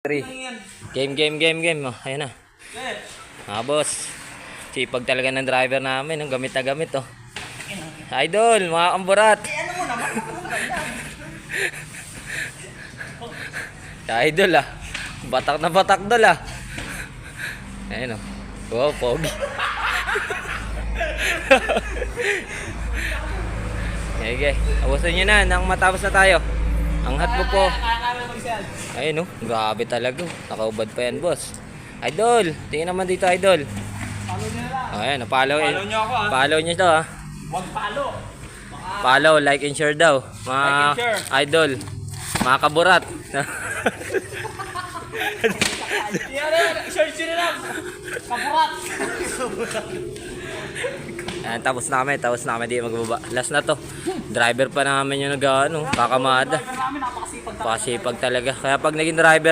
3. Game. Oh, ayun na. Boss. Sipag talaga ng driver namin. Gamit na gamit, oh. Idol, mga kamburat. Idol, ah. Batak na batak dol, ah. Ayun, oh. Wow, pogi. Okay. Awasan nyo na nang matapos na tayo. Angat mo po. Ayun, oh. Grabe talaga. Nakaubad pa yan, boss. Idol, tingin naman dito, idol. Follow nyo na lang. Ayan, follow Nyo ako, ha. Follow nyo to, ha. Huwag follow. Follow, like and share daw. Mga Like and share. idol. Mga kaburat. Search nyo na lang. Kapurat. Ayan, tapos na kami, di magbaba. Last na to. Driver pa namin yung kakamada. Driver namin, napakasipag. Pasipag talaga. Kaya pag naging driver,